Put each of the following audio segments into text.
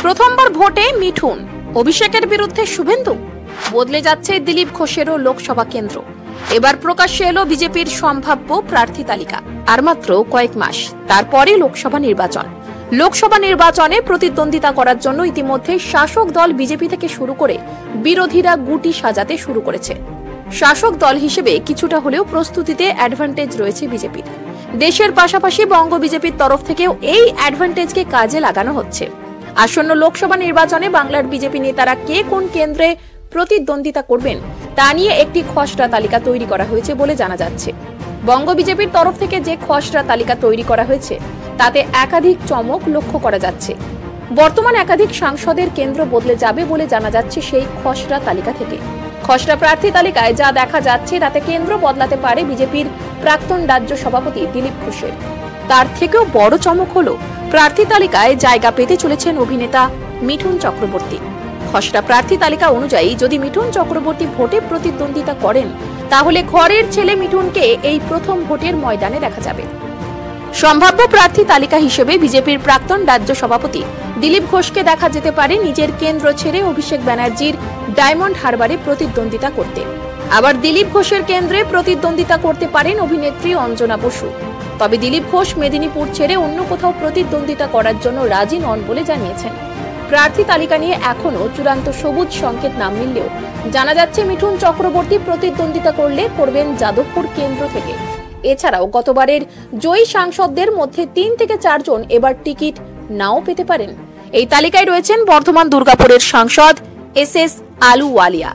প্রথমবার ভোটে মিঠুন, অভিষেকের বিরুদ্ধে শুভেন্দু। বদলে যাচ্ছে দিলীপ ঘোষেরও লোকসভা কেন্দ্র। এবার প্রকাশ্যে এলো বিজেপির সম্ভাব্য প্রার্থী তালিকা। আর মাত্র কয়েক মাস, তারপরে লোকসভা নির্বাচন। লোকসভা নির্বাচনে প্রতিদ্বন্দ্বিতা করার জন্য ইতিমধ্যে শাসক দল বিজেপি থেকে শুরু করে বিরোধীরা গুটি সাজাতে শুরু করেছে। শাসক দল হিসেবে কিছুটা হলেও প্রস্তুতিতে অ্যাডভান্টেজ রয়েছে বিজেপির। দেশের পাশাপাশি বঙ্গ বিজেপির তরফ থেকেও এই অ্যাডভান্টেজকে কাজে লাগানো হচ্ছে। আসন্ন লোকসভা নির্বাচনে বাংলার বিজেপি নেতারা কে কোন কেন্দ্রে প্রতিদ্বন্দ্বিতা করবেন তা নিয়ে একটি খসড়া তালিকা তৈরি করা হয়েছে বলে জানা যাচ্ছে। বঙ্গ বিজেপির তরফ থেকে যে খসড়া তালিকা তৈরি করা হয়েছে তাতে একাধিক চমক লক্ষ্য করা যাচ্ছে। বর্তমান একাধিক সাংসদের কেন্দ্র বদলে যাবে বলে জানা যাচ্ছে সেই খসড়া তালিকা থেকে। খসড়া প্রার্থী তালিকায় যা দেখা যাচ্ছে তাতে কেন্দ্র বদলাতে পারে বিজেপির প্রাক্তন রাজ্য সভাপতি দিলীপ ঘোষের। তার থেকেও বড় চমক হলো প্রার্থী তালিকায় জায়গা পেতে চলেছেন অভিনেতা মিঠুন চক্রবর্তী। খসড়া প্রার্থী তালিকা অনুযায়ী যদি মিঠুন চক্রবর্তী ভোটে প্রতিদ্বন্দ্বিতা করেন তাহলে ঘরের ছেলে মিঠুনকে এই প্রথম ভোটের ময়দানে দেখা যাবে। সম্ভাব্য প্রার্থী তালিকা হিসেবে বিজেপির প্রাক্তন রাজ্য সভাপতি দিলীপ ঘোষকে দেখা যেতে পারে নিজের কেন্দ্র ছেড়ে অভিষেক ব্যানার্জির ডায়মন্ড হারবারে প্রতিদ্বন্দ্বিতা করতে। আবার দিলীপ ঘোষের কেন্দ্রে প্রতিদ্বন্দ্বিতা করতে পারেন অভিনেত্রী অঞ্জনা বসু। তবে দিলীপ ঘোষ মেদিনীপুর ছেড়ে অন্য কোথাও প্রতিদ্বন্দ্বিতা করার জন্য রাজি নন বলে জানিয়েছেন। প্রার্থী তালিকা নিয়ে এখনো চূড়ান্ত সবুজ সংকেত না মিললেও জানা যাচ্ছে মিঠুন চক্রবর্তী প্রতিদ্বন্দ্বিতা করবেন যাদবপুর কেন্দ্র থেকে। এছাড়াও গতবারের জয়ী সাংসদদের মধ্যে 3 থেকে 4 জন এবার টিকিট নাও পেতে পারেন। এই তালিকায় রয়েছেন বর্ধমান দুর্গাপুরের সাংসদ এস আলুওয়ালিয়া।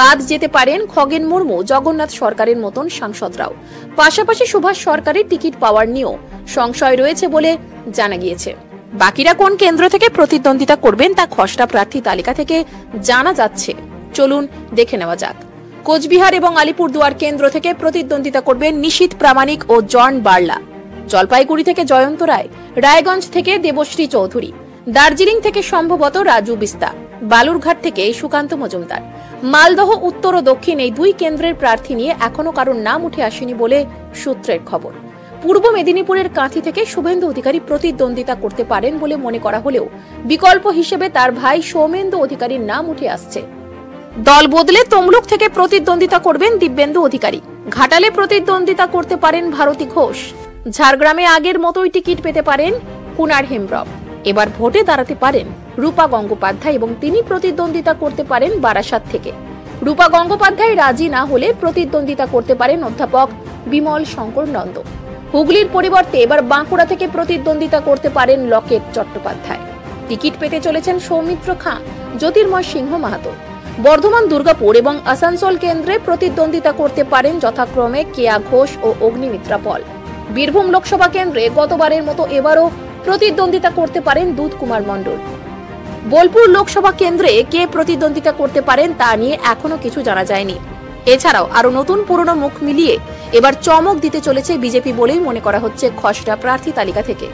বাদ যেতে পারেন খগেন মুর্মু, জগন্নাথ সরকারের মতন সাংসদরাও। পাশাপাশি সুভাষ সরকারের টিকিট পাওয়ার নিয়েও সংশয় রয়েছে বলে জানা গিয়েছে। বাকিরা কোন কেন্দ্র থেকে প্রতিদ্বন্দ্বিতা করবেন তা খসড়া প্রার্থী তালিকা থেকে জানা যাচ্ছে। চলুন দেখে নেওয়া যাক। কোচবিহার এবং আলিপুরদুয়ার কেন্দ্র থেকে প্রতিদ্বন্দ্বিতা করবেন নিশীথ প্রামাণিক ও জন বার্লা। জলপাইগুড়ি থেকে জয়ন্ত রায়, রায়গঞ্জ থেকে দেবশ্রী চৌধুরী, দার্জিলিং থেকে সম্ভবত রাজু বিস্তা, বালুরঘাট থেকে সুকান্ত মজুমদার। মালদহ উত্তর ও দক্ষিণ এই 2 কেন্দ্রের প্রার্থী নিয়ে এখনো কারোর নাম উঠে আসেনি বলে সূত্রের খবর। পূর্ব মেদিনীপুরের কাঁথি থেকে শুভেন্দু অধিকারী প্রতিদ্বন্দ্বিতা করতে পারেন বলে মনে করা হলেও বিকল্প হিসেবে তার ভাই সৌমেন্দু অধিকারীর নাম উঠে আসছে। দল বদলে তমলুক থেকে প্রতিদ্বন্দ্বিতা করবেন দিব্যেন্দু অধিকারী। ঘাটালে প্রতিদ্বন্দ্বিতা করতে পারেন ভারতী ঘোষ। ঝাড়গ্রামে আগের মতোই টিকিট পেতে পারেন কুনার হেমব্রম। এবার ভোটে দাঁড়াতে পারেন রূপা গঙ্গোপাধ্যায় এবং তিনি প্রতিদ্বন্দ্বিতা করতে পারেন বারাসাত থেকে। রূপা গঙ্গোপাধ্যায় রাজি না হলে প্রতিদ্বন্দ্বিতা করতে পারেন অধ্যাপক বিমল শঙ্কর নন্দ। হুগলির পরিবর্তে এবার বাঁকুড়া থেকে প্রতিদ্বন্দ্বিতা করতে পারেন লকেট চট্টোপাধ্যায়। টিকিট পেতে চলেছেন সৌমিত্র খাঁ, জ্যোতির্ময় সিংহ মাহাতো। বর্ধমান দুর্গাপুর এবং আসানসোল কেন্দ্রে প্রতিদ্বন্দ্বিতা করতে পারেন যথাক্রমে কেয়া ঘোষ ও অগ্নিমিত্রা পল। বীরভূম লোকসভা কেন্দ্রে গতবারের মতো এবারও প্রতিদ্বন্দ্বিতা করতে পারেন দুধ কুমার মণ্ডল। বোলপুর লোকসভা কেন্দ্রে কে প্রতিদ্বন্দ্বিতা করতে পারেন তা নিয়ে এখনো কিছু জানা যায়নি। এছাড়াও আরো নতুন পুরনো মুখ মিলিয়ে এবার চমক দিতে চলেছে বিজেপি বলেই মনে করা হচ্ছে খসড়া প্রার্থী তালিকা থেকে।